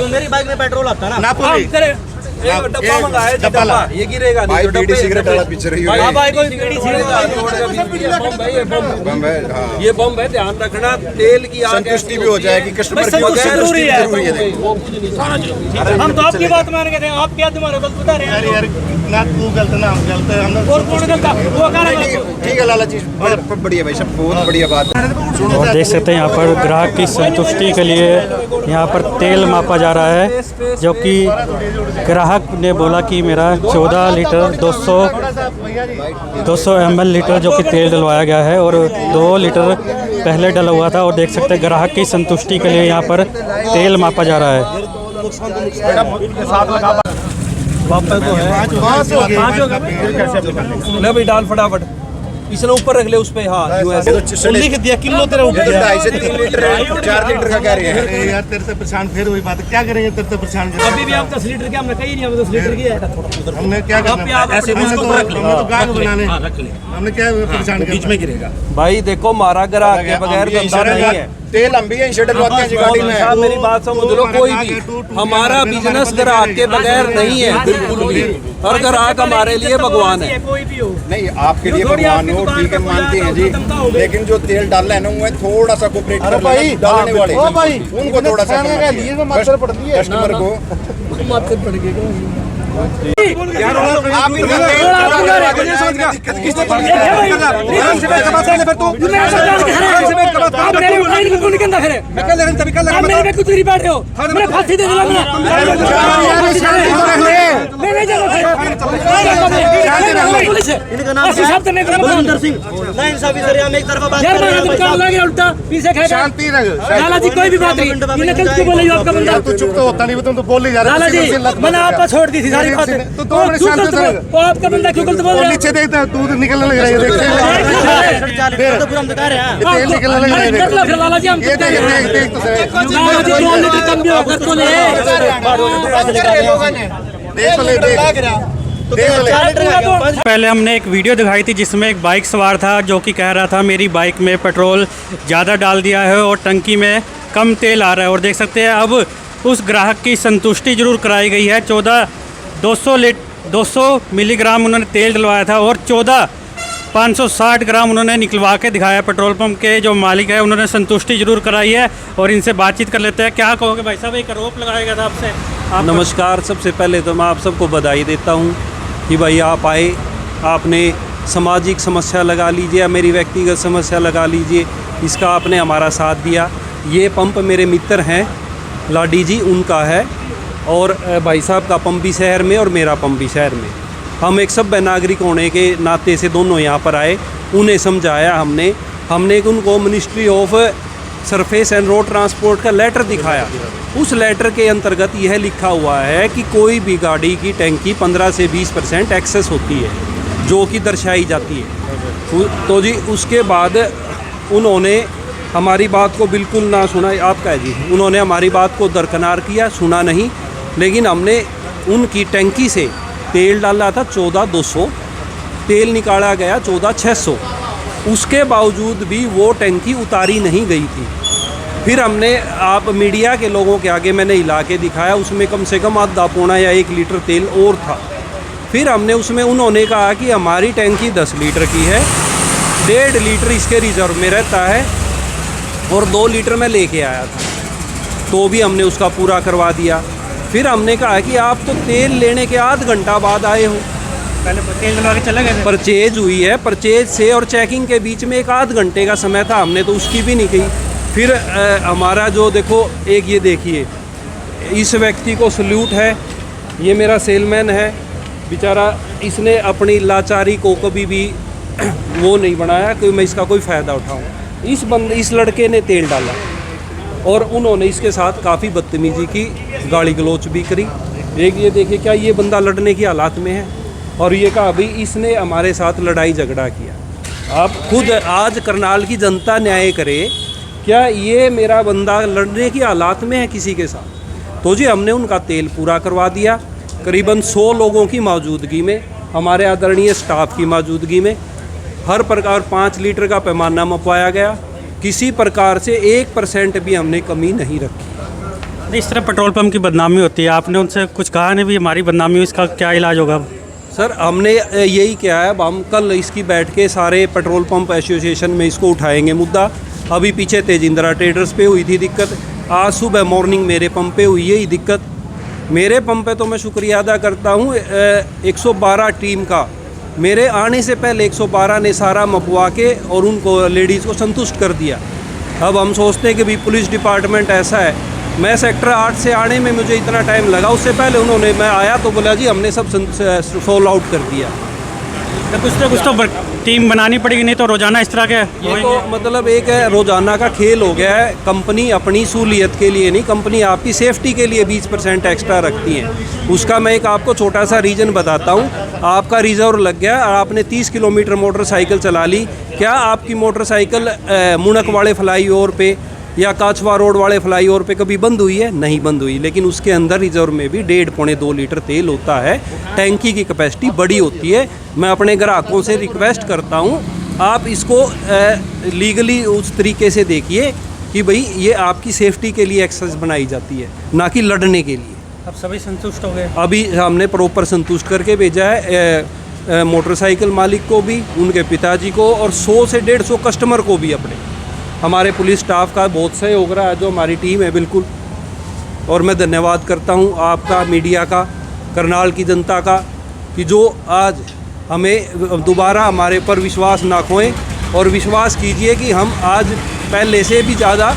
मेरी बाइक में पेट्रोल आता ना डब्बा मंगाया डब्बा ये गिरेगा नहीं तो बीड़ी सिगरेट वाला पिक्चर ही हां भाई कोई बीड़ी सिगरेट बम है ये बम है ध्यान रखना तेल की संतुष्टि भी हो जाएगी कस्टमर की जरूरी है। हम तो आपकी बात मान के थे आप क्या तुम्हारे गलत बता रहे हैं यार ना तू गलत ना हम गलत हम और कौन गलत वो कह रहा है ठीक है लाला जी बढ़िया भाई सब बहुत बढ़िया बात है। और देख सकते हैं यहाँ पर ग्राहक की संतुष्टि के लिए यहाँ पर तेल मापा जा रहा है, जो कि ग्राहक ने बोला कि मेरा 14 लीटर 200 ml लीटर जो कि तेल डलवाया गया है और 2 लीटर पहले डला हुआ था। और देख सकते हैं ग्राहक की संतुष्टि के लिए यहाँ पर तेल मापा जा रहा है। ले भाई डाल फटाफट इसने ऊपर रख ले उस पे। हाँ लिख दिया किलो तेरा उठ गया 2.5 से 3 लीटर 4 लीटर का कह रहे हैं यार तेरे से परेशान फिर वही बात क्या करेंगे तेरे से परेशान अभी भी आप 10 लीटर के हमने कही नहीं हमें 10 लीटर की है हमने क्या करना ऐसे उसको रख ले तो गाग बनाने रख ले हमने क्या परेशान बीच में गिरेगा भाई देखो मारा ग्राहक के बगैर धंधा नहीं है। तेल हम भी यहीं से डलवाते हैं गाड़ी में। मेरी बात समझ लो कोई भी हमारा बिजनेस ग्राहक के बगैर नहीं है बिल्कुल भी। और ग्राहक हमारे लिए भगवान है। नहीं आपके लिए भगवान हो ठीक है मानते हैं जी, लेकिन जो तेल डालना है ना वो थोड़ा सा कोऑपरेट कर डालने वाले उनको थोड़ा सा कस्टमर को जी कोई भी बात नहीं आपका बंदा तो चुप तो होता नहीं तुम तो बोल ही जा रहे मैंने आपको छोड़ दी थी सारी बात तो आपका बंदा क्यों गलत बोल रहा है नीचे देखता दूध निकलने लग रहा है तेल निकलने लग रहा है लाला जी हम देख तो पहले हमने एक वीडियो दिखाई थी जिसमें एक बाइक सवार था जो कि कह रहा था मेरी बाइक में पेट्रोल ज़्यादा डाल दिया है और टंकी में कम तेल आ रहा है। और देख सकते हैं अब उस ग्राहक की संतुष्टि जरूर कराई गई है। 200 मिलीग्राम उन्होंने तेल डलवाया था और 560 ग्राम उन्होंने निकलवा के दिखाया। पेट्रोल पंप के जो मालिक है उन्होंने संतुष्टि जरूर कराई है और इनसे बातचीत कर लेते हैं। क्या कहोगे भाई साहब, एक आरोप लगाया गया था आपसे? नमस्कार, सबसे पहले तो मैं आप सबको बधाई देता हूं कि भाई आप आए, आपने सामाजिक समस्या लगा लीजिए या मेरी व्यक्तिगत समस्या लगा लीजिए, इसका आपने हमारा साथ दिया। ये पंप मेरे मित्र हैं लाडी जी, उनका है और भाई साहब का पंप भी शहर में और मेरा पंप भी शहर में। हम एक सभ्य नागरिक होने के नाते से दोनों यहाँ पर आए, उन्हें समझाया हमने उनको ministry of surface and road transport का लेटर दिखाया। उस लेटर के अंतर्गत यह लिखा हुआ है कि कोई भी गाड़ी की टैंकी 15 से 20% एक्सेस होती है जो कि दर्शाई जाती है। तो जी उसके बाद उन्होंने हमारी बात को बिल्कुल ना सुना, आपका है जी, उन्होंने हमारी बात को दरकिनार किया, सुना नहीं। लेकिन हमने उनकी टैंकी से तेल डाला था 14,200, तेल निकाला गया 14,600, उसके बावजूद भी वो टैंकी उतारी नहीं गई थी। फिर हमने आप मीडिया के लोगों के आगे मैंने हिला के दिखाया, उसमें कम से कम आधा पौना या 1 लीटर तेल और था। फिर हमने उसमें उन्होंने कहा कि हमारी टैंकी 10 लीटर की है, 1.5 लीटर इसके रिजर्व में रहता है और 2 लीटर मैं लेके आया था, तो भी हमने उसका पूरा करवा दिया। फिर हमने कहा कि आप तो तेल लेने के आध घंटा बाद आए हो, पहले तेल डलवा के चले गए। परचेज हुई है, परचेज से और चेकिंग के बीच में 1 आध घंटे का समय था, हमने तो उसकी भी नहीं कही। फिर हमारा जो देखो, एक ये देखिए, इस व्यक्ति को सल्यूट है, ये मेरा सेलमैन है बेचारा, इसने अपनी लाचारी को कभी भी वो नहीं बनाया कि मैं इसका कोई फ़ायदा उठाऊँ। इस लड़के ने तेल डाला और उन्होंने इसके साथ काफ़ी बदतमीजी की, गाली गलोच भी करी। एक ये देखिए, क्या ये बंदा लड़ने की हालात में है? और ये कहा भाई इसने हमारे साथ लड़ाई झगड़ा किया। आप खुद आज करनाल की जनता न्याय करे, क्या ये मेरा बंदा लड़ने की हालात में है किसी के साथ? तो जी हमने उनका तेल पूरा करवा दिया, करीबन 100 लोगों की मौजूदगी में, हमारे आदरणीय स्टाफ की मौजूदगी में। हर प्रकार 5 लीटर का पैमाना मपवाया गया, किसी प्रकार से 1% भी हमने कमी नहीं रखी। इस तरह पेट्रोल पंप की बदनामी होती है, आपने उनसे कुछ कहा नहीं भी हमारी बदनामी हुई, इसका क्या इलाज होगा? सर हमने यही किया है, अब हम कल इसकी बैठ के सारे पेट्रोल पंप एसोसिएशन में इसको उठाएंगे मुद्दा। अभी पीछे तेजिंद्रा ट्रेडर्स पे हुई थी दिक्कत, आज सुबह मॉर्निंग मेरे पंप पे हुई है दिक्कत। मेरे पंप पे तो मैं शुक्रिया अदा करता हूँ 112 टीम का, मेरे आने से पहले 112 ने सारा मपवा के और उनको लेडीज़ को संतुष्ट कर दिया। अब हम सोचते हैं कि भाई पुलिस डिपार्टमेंट ऐसा है, मैं सेक्टर 8 से आने में मुझे इतना टाइम लगा, उससे पहले उन्होंने, मैं आया तो बोला जी हमने सब सोल्व आउट कर दिया। तो कुछ तो टीम बनानी पड़ेगी, नहीं तो रोज़ाना इस तरह के ये तो मतलब एक है रोज़ाना का खेल हो गया है। कंपनी अपनी सहूलियत के लिए नहीं, कंपनी आपकी सेफ्टी के लिए 20% एक्स्ट्रा रखती है। उसका मैं एक आपको छोटा सा रीज़न बताता हूँ। आपका रिजर्व लग गया और आपने 30 किलोमीटर मोटरसाइकिल चला ली, क्या आपकी मोटरसाइकिल मुनक वाले फ्लाईओवर पे या काचवा रोड वाले फ्लाईओवर पे कभी बंद हुई है? नहीं बंद हुई। लेकिन उसके अंदर रिजर्व में भी 1.5-2 लीटर तेल होता है, टैंकी की कैपेसिटी बड़ी होती है। मैं अपने ग्राहकों से रिक्वेस्ट करता हूँ, आप इसको लीगली उस तरीके से देखिए कि भाई ये आपकी सेफ्टी के लिए एक्सरसाइज बनाई जाती है, ना कि लड़ने के लिए। अब सभी संतुष्ट हो गए? अभी हमने प्रॉपर संतुष्ट करके भेजा है मोटरसाइकिल मालिक को भी, उनके पिताजी को, और 100 से 150 कस्टमर को भी। अपने हमारे पुलिस स्टाफ का बहुत सहयोग रहा है, जो हमारी टीम है बिल्कुल। और मैं धन्यवाद करता हूँ आपका, मीडिया का, करनाल की जनता का, कि जो आज हमें दोबारा हमारे पर विश्वास ना खोएं और विश्वास कीजिए कि हम आज पहले से भी ज़्यादा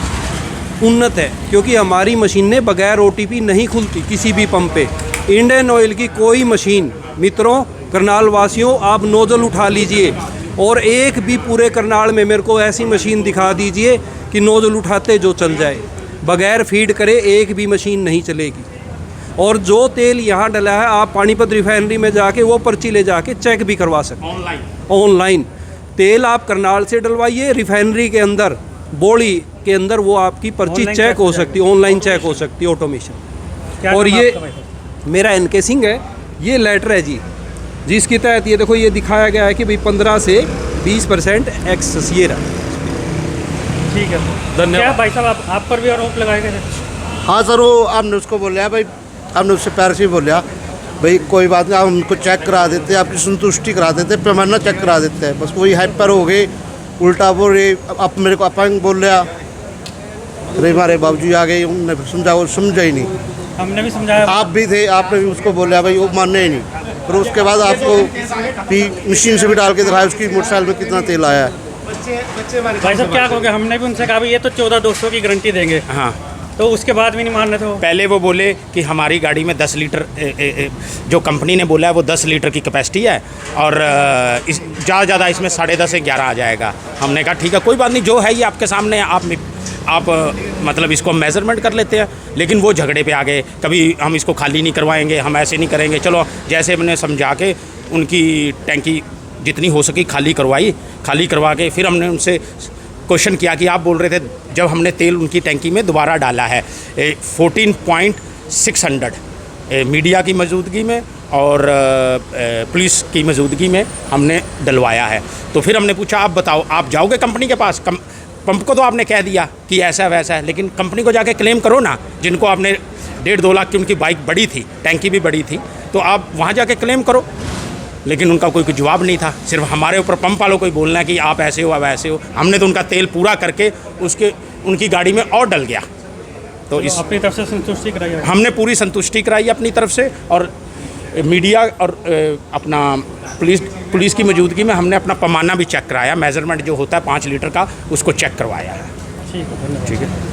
उन्नत है, क्योंकि हमारी मशीनें बगैर OTP नहीं खुलती किसी भी पंप पे। इंडियन ऑयल की कोई मशीन, मित्रों करनाल वासियों, आप नोजल उठा लीजिए और एक भी पूरे करनाल में मेरे को ऐसी मशीन दिखा दीजिए कि नोजल उठाते जो चल जाए, बगैर फीड करे एक भी मशीन नहीं चलेगी। और जो तेल यहाँ डला है, आप पानीपत रिफाइनरी में जाके वो पर्ची ले जाके चेक भी करवा सकते, ऑनलाइन तेल आप करनाल से डलवाइए, रिफाइनरी के अंदर बोली के अंदर वो आपकी पर्ची चेक हो सकती है, ऑनलाइन चेक हो सकती है, ऑटोमेशन। और ये मेरा NK सिंह है, ये लेटर है जी, जिसके तहत ये देखो ये दिखाया गया है कि भाई 15 से 20% एक्सेस ये रहा। ठीक है, धन्यवाद। क्या भाई साहब आप पर भी आरोप लगाए गए थे? हाँ सर, वो आपने उसको बोला भाई, आपने उससे प्यार से ही बोला भाई कोई बात नहीं, आप उनको चेक करा देते, आपकी संतुष्टि करा देते, पैमाना चेक करा देते हैं। बस वही हाइपर हो गए, उल्टा बोल रहे, आप मेरे को अपंग बोल रहा। अरे हमारे बाबूजी आ गए, उन्होंने समझा, वो समझा ही नहीं। हमने भी समझाया, आप भी थे, आपने भी उसको बोला भाई, वो मानने ही नहीं। फिर उसके बाद आपको भी मशीन से भी डाल के दिखाया उसकी मोटरसाइकिल में कितना तेल आया है। भाई साहब क्या कहोगे? हमने भी उनसे कहा भाई ये तो 14,200 की गारंटी देंगे, हाँ, तो उसके बाद भी नहीं मान रहे थे वो। पहले वो बोले कि हमारी गाड़ी में 10 लीटर जो कंपनी ने बोला है वो 10 लीटर की कैपेसिटी है और ज़्यादा इसमें 10.5 से 11 आ जाएगा। हमने कहा ठीक है, कोई बात नहीं, जो है ये आपके सामने, आप मतलब इसको मेज़रमेंट कर लेते हैं। लेकिन वो झगड़े पे आ गए, कभी हम इसको खाली नहीं करवाएंगे, हम ऐसे नहीं करेंगे। चलो जैसे मैंने समझा के उनकी टैंकी जितनी हो सकी खाली करवा के फिर हमने उनसे क्वेश्चन किया कि आप बोल रहे थे जब हमने तेल उनकी टैंकी में दोबारा डाला है 14.600 मीडिया की मौजूदगी में और पुलिस की मौजूदगी में हमने डलवाया है। तो फिर हमने पूछा आप बताओ, आप जाओगे कंपनी के पास? पंप को तो आपने कह दिया कि ऐसा वैसा है, लेकिन कंपनी को जाके क्लेम करो ना, जिनको आपने 1.5-2 लाख की उनकी बाइक बड़ी थी, टैंकी भी बड़ी थी, तो आप वहाँ जाके क्लेम करो। लेकिन उनका कोई जवाब नहीं था, सिर्फ हमारे ऊपर पंप वालों को ही बोलना है कि आप ऐसे हो, आप ऐसे हो। हमने तो उनका तेल पूरा करके उनकी गाड़ी में और डल गया। तो इस अपनी तरफ से संतुष्टि कराई, हमने पूरी संतुष्टि कराई अपनी तरफ से, और मीडिया और अपना पुलिस की मौजूदगी में हमने अपना पैमाना भी चेक कराया, मेज़रमेंट जो होता है 5 लीटर का, उसको चेक करवाया है। ठीक है। ठीक है।